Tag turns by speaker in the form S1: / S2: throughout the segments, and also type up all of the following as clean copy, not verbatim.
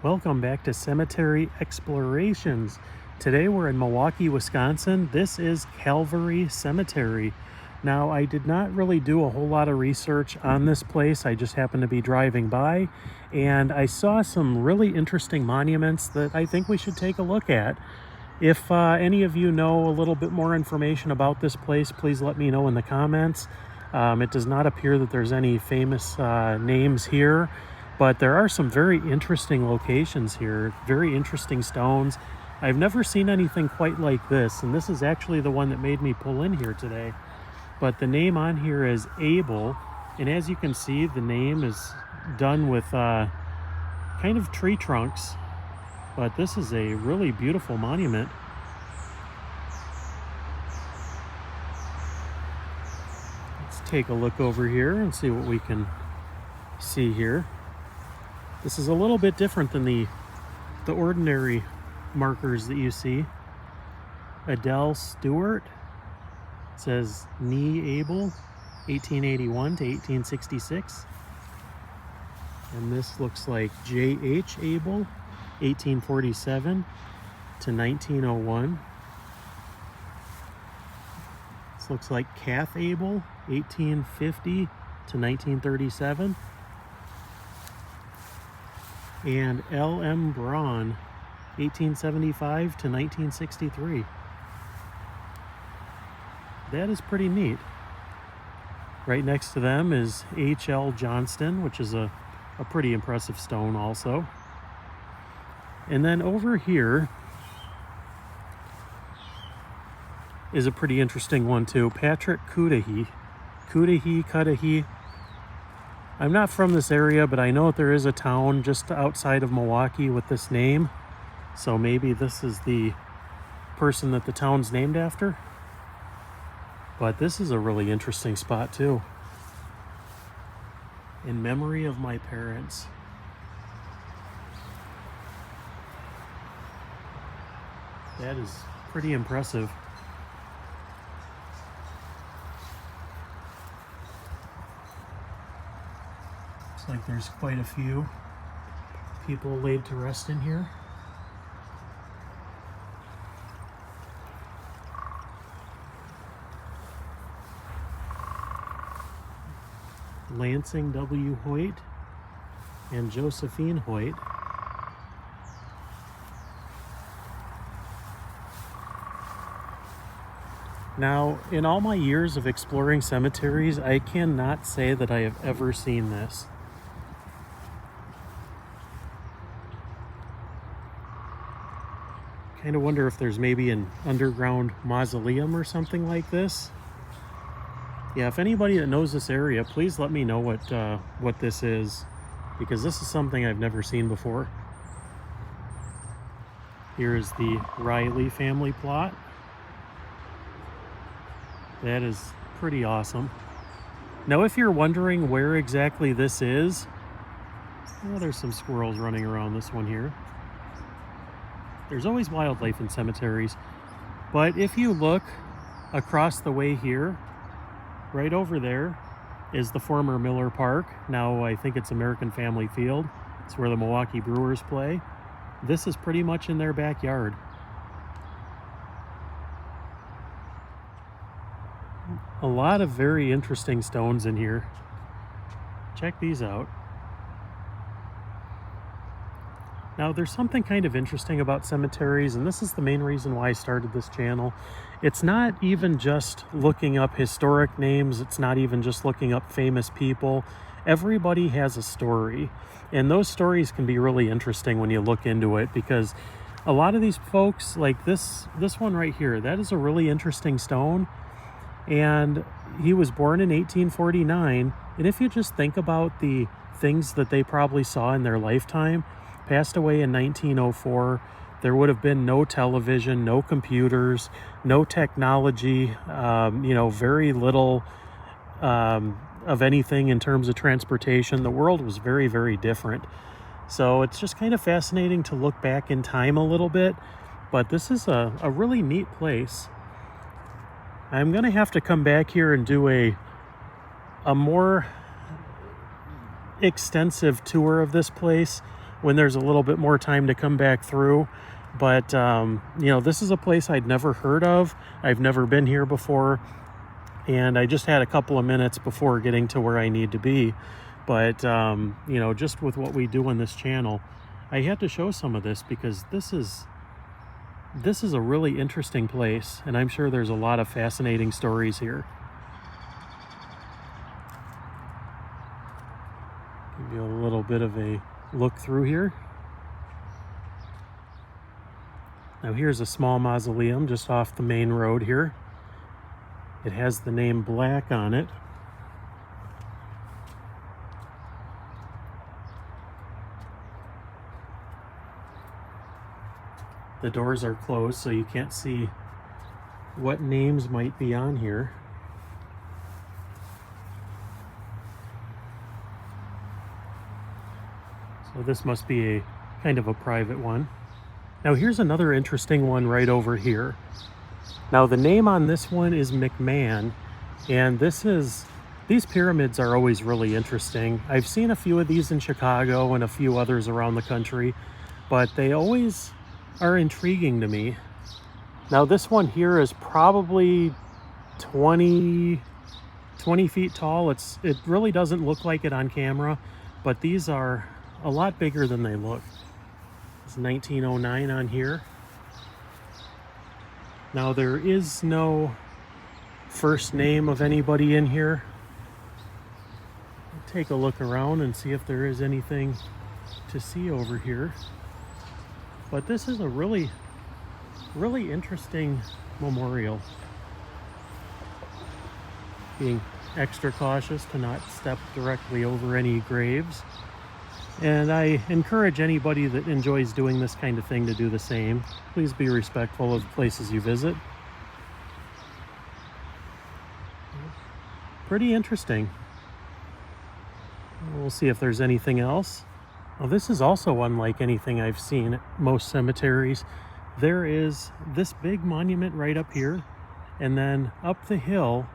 S1: Welcome back to Cemetery Explorations. Today we're in Milwaukee, Wisconsin. This is Calvary Cemetery. Now, I did not really do a whole lot of research on this place. I just happened to be driving by and I saw some really interesting monuments that I think we should take a look at. If any of you know a little bit more information about this place, please let me know in the comments. It does not appear that there's any famous names here, but there are some very interesting locations here, very interesting stones. I've never seen anything quite like this, and this is actually the one that made me pull in here today. But the name on here is Abel, and as you can see, the name is done with kind of tree trunks, but this is a really beautiful monument. Let's take a look over here and see what we can see here. This is a little bit different than the ordinary markers that you see. Adele Stewart. It says Nee Abel, 1881 to 1866. And this looks like J.H. Abel, 1847 to 1901. This looks like Kath Abel, 1850 to 1937. And L.M. Braun, 1875 to 1963. That is pretty neat. Right next to them is H.L. Johnston, which is a pretty impressive stone also. And then over here is a pretty interesting one too. Patrick Cudahy. Cudahy. I'm not from this area, but I know that there is a town just outside of Milwaukee with this name. So maybe this is the person that the town's named after. But this is a really interesting spot too. In memory of my parents. That is pretty impressive. Looks like there's quite a few people laid to rest in here. Lansing W. Hoyt and Josephine Hoyt. Now, in all my years of exploring cemeteries, I cannot say that I have ever seen this. Kind of wonder if there's maybe an underground mausoleum or something like this. Yeah, if anybody that knows this area, please let me know what this is, because this is something I've never seen before. Here is the Riley family plot. That is pretty awesome. Now, if you're wondering where exactly this is, well, there's some squirrels running around this one here. There's always wildlife in cemeteries, but if you look across the way here, right over there is the former Miller Park. Now I think it's American Family Field. It's where the Milwaukee Brewers play. This is pretty much in their backyard. A lot of very interesting stones in here. Check these out. Now, there's something kind of interesting about cemeteries, and this is the main reason why I started this channel. It's not even just looking up historic names. It's not even just looking up famous people. Everybody has a story, and those stories can be really interesting when you look into it, because a lot of these folks, like this one right here, that is a really interesting stone, and he was born in 1849, and if you just think about the things that they probably saw in their lifetime, passed away in 1904. There would have been no television, no computers, no technology, very little of anything in terms of transportation. The world was very, very different. So it's just kind of fascinating to look back in time a little bit, but this is a really neat place. I'm gonna have to come back here and do a more extensive tour of this place when there's a little bit more time to come back through. But, you know, this is a place I'd never heard of. I've never been here before. And I just had a couple of minutes before getting to where I need to be. But, you know, just with what we do on this channel, I had to show some of this because this is a really interesting place. And I'm sure there's a lot of fascinating stories here. Give you a little bit of a look through here. Now here's a small mausoleum just off the main road here. It has the name Black on it. The doors are closed, so you can't see what names might be on here. So this must be a kind of a private one. Now here's another interesting one right over here. Now the name on this one is McMahon, and these pyramids are always really interesting. I've seen a few of these in Chicago and a few others around the country, but they always are intriguing to me. Now this one here is probably 20 feet tall. It really doesn't look like it on camera, but these are a lot bigger than they look. It's 1909 on here. Now there is no first name of anybody in here. I'll take a look around and see if there is anything to see over here. But this is a really interesting memorial. Being extra cautious to not step directly over any graves. And I encourage anybody that enjoys doing this kind of thing to do the same. Please be respectful of the places you visit. Pretty interesting. We'll see if there's anything else. Well, this is also unlike anything I've seen at most cemeteries. There is this big monument right up here, and then up the hill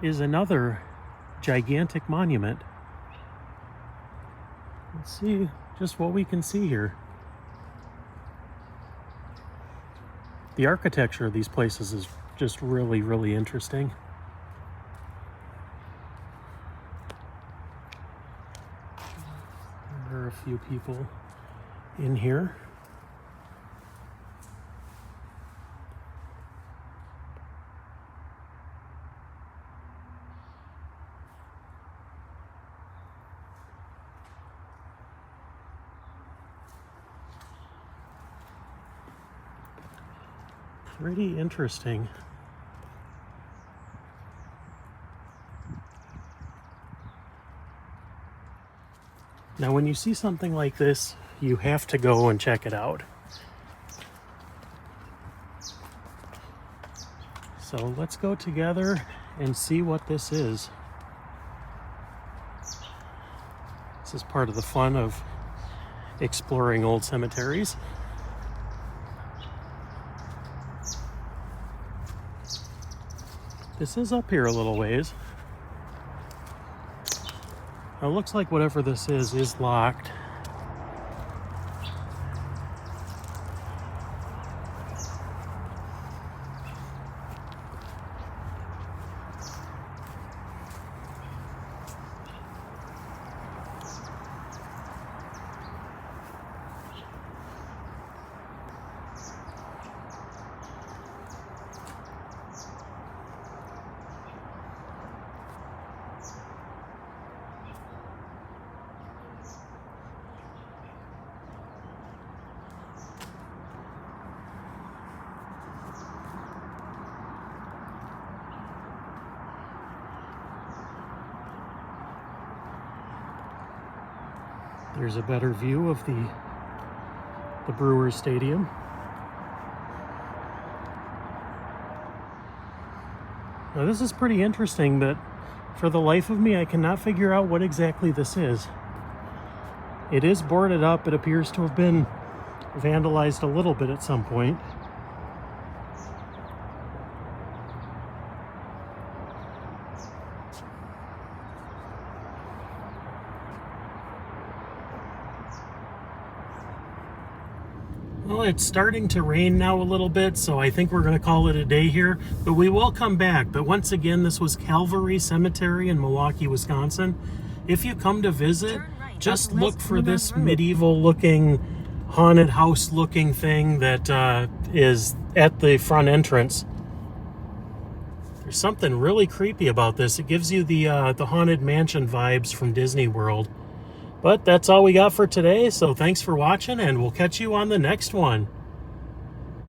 S1: is another gigantic monument. Let's see just what we can see here. The architecture of these places is just really interesting. There are a few people in here. Pretty interesting. Now, when you see something like this, you have to go and check it out. So let's go together and see what this is. This is part of the fun of exploring old cemeteries. This is up here a little ways. Now, it looks like whatever this is locked. There's a better view of the Brewers Stadium. Now this is pretty interesting, but for the life of me, I cannot figure out what exactly this is. It is boarded up. It appears to have been vandalized a little bit at some point. Well, it's starting to rain now a little bit, so I think we're going to call it a day here. But we will come back. But once again, this was Calvary Cemetery in Milwaukee, Wisconsin. If you come to visit, just look for this medieval-looking, haunted house-looking thing that is at the front entrance. There's something really creepy about this. It gives you the Haunted Mansion vibes from Disney World. But that's all we got for today, so thanks for watching, and we'll catch you on the next one.